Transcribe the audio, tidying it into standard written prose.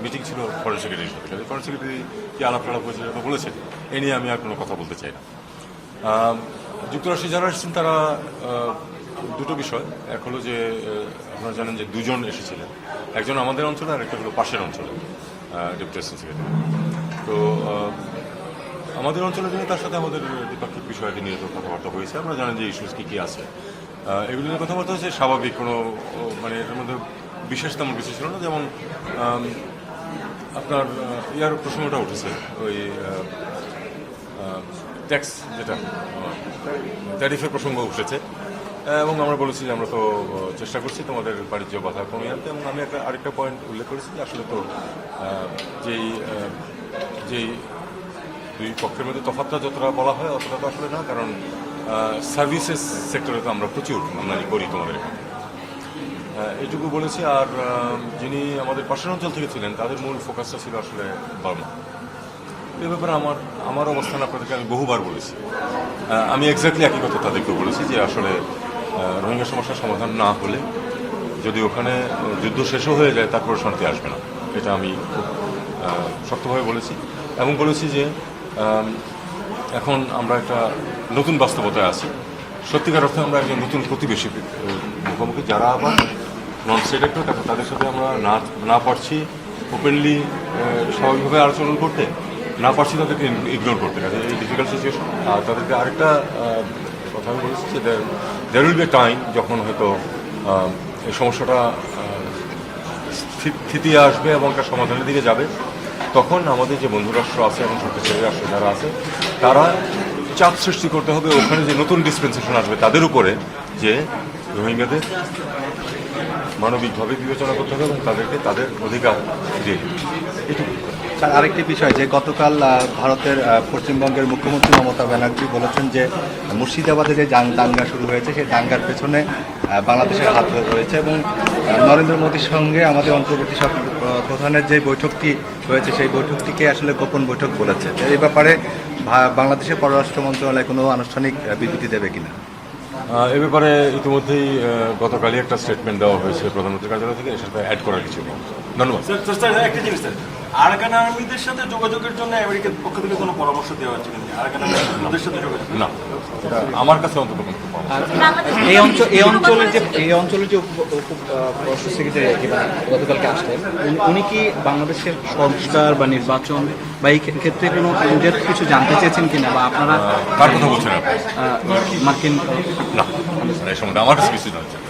Meeting ছিল foreign সেক্রেটারির সাথে, foreign secretary কি আলাপ হয়েছে সেটা বলেছেন, এ নিয়ে আমি আর কোনো কথা বলতে চাই না। যুক্তরাষ্ট্রে যারা এসেছেন তারা দুটো বিষয়, এক হলো যে আপনারা জানেন যে দুজন এসেছিলেন, একজন আমাদের অঞ্চলে আর একটা হলো পাশের অঞ্চলে ডেপুটি অ্যাসিস্ট্যান্ট সেক্রেটারি। তো আমাদের অঞ্চলে জন্য তার সাথে আমাদের দ্বিপাক্ষিক বিষয়াদি নিয়ে তো কথাবার্তা হয়েছে। আমরা জানেন যে ইস্যুস কী কী আছে, এগুলো নিয়ে কথাবার্তা হচ্ছে স্বাভাবিক, কোনো মানে এর মধ্যে বিশেষ তেমন কিছু ছিল না। যেমন আপনার ইয়ার প্রসঙ্গটা উঠেছে, ওই ট্যাক্স যেটা ট্যারিফের প্রসঙ্গ উঠেছে, এবং আমরা বলেছি যে আমরা তো চেষ্টা করছি তোমাদের বাণিজ্য বাধা কমিয়ে আনতে। এবং আমি আরেকটা পয়েন্ট উল্লেখ করেছি যে আসলে তো যেই দুই পক্ষের মধ্যে তফাৎটা যতটা বলা হয় অতটা তো আসলে না, কারণ সার্ভিসেস সেক্টরে তো আমরা প্রচুর আমদানি করি তোমাদের এখানে, এইটুকু বলেছি। আর যিনি আমাদের পাশের অঞ্চল থেকে ছিলেন তাদের মূল ফোকাসটা ছিল আসলে বার্মা। এই ব্যাপারে আমার অবস্থান আপনাদেরকে আমি বহুবার বলেছি। আমি এক্স্যাক্টলি একই কথা তাদেরকে বলেছি যে আসলে রোহিঙ্গা সমস্যার সমাধান না হলে, যদি ওখানে যুদ্ধ শেষও হয়ে যায়, তারপরে শান্তি আসবে না। এটা আমি খুব শক্তভাবে বলেছি, এবং বলেছি যে এখন আমরা একটা নতুন বাস্তবতায় আছি। সত্যিকার অর্থে আমরা একজন নতুন প্রতিবেশী মুখোমুখি, যারা আবার নন স্টেট অ্যাক্টর, তাদের সাথে আমরা না পারছি ওপেনলি স্বাভাবিকভাবে আলোচনা করতে, না পারছি তাদেরকে ইগনোর করতে। কাজে এই ডিফিকাল্ট সিচুয়েশন। আর তাদেরকে আরেকটা কথা আমি বলেছি যে there will be a time যখন হয়তো এই সমস্যাটা স্থিতি আসবে এবং একটা সমাধানের দিকে যাবে। তখন আমাদের যে বন্ধুরাষ্ট্র আছে এবং শক্তিশালী রাষ্ট্র যারা আছে, তারা চাপ সৃষ্টি করতে হবে ওখানে যে নতুন ডিসপেন্সেশন আসবে তাদের উপরে, যে রোহিঙ্গাদের মানবিকভাবে বিবেচনা করতে হবে এবং তাদেরকে তাদের অধিকার দিয়ে দিতে হবে। এটুকু। স্যার, আরেকটি বিষয় যে গতকাল ভারতের পশ্চিমবঙ্গের মুখ্যমন্ত্রী মমতা ব্যানার্জি বলেছেন যে মুর্শিদাবাদে যে দাঙ্গা শুরু হয়েছে সেই দাঙ্গার পেছনে বাংলাদেশের হাত রয়েছে, এবং নরেন্দ্র মোদীর সঙ্গে আমাদের অন্তর্বর্তী সরকার প্রধানের যে বৈঠকটি হয়েছে সেই বৈঠকটিকে আসলে গোপন বৈঠক বলেছে। এই ব্যাপারে বাংলাদেশের পররাষ্ট্র মন্ত্রণালয় কোনো আনুষ্ঠানিক বিবৃতি দেবে কিনা? এ ব্যাপারে ইতিমধ্যেই গতকালই একটা স্টেটমেন্ট দেওয়া হয়েছে প্রধানমন্ত্রীর কার্যালয় থেকে, এর সাথে অ্যাড করার কিছু নেই। ধন্যবাদ। স্যার, একটা জিনিস স্যার, আরাকান আর্মিদের সাথে যোগাযোগের জন্য আমেরিকার পক্ষ থেকে কোনো পরামর্শ দেওয়া হচ্ছে কিনা? আরাকান আর্মিদের সাথে যোগাযোগ না, এটা আমার কাছে অন্তত কোনো এই অঞ্চলের যে পররাষ্ট্র সেক্রেটারি গতকালকে আসলেন, উনি কি বাংলাদেশের সংস্কার বা নির্বাচন বা এই ক্ষেত্রে কোনো কিছু জানতে চেয়েছেন কিনা, বা আপনারা কার কথা বলছেন আপনি? মার্কিন না, এই সম্বন্ধে আমার কাছে কিছু জানছেন।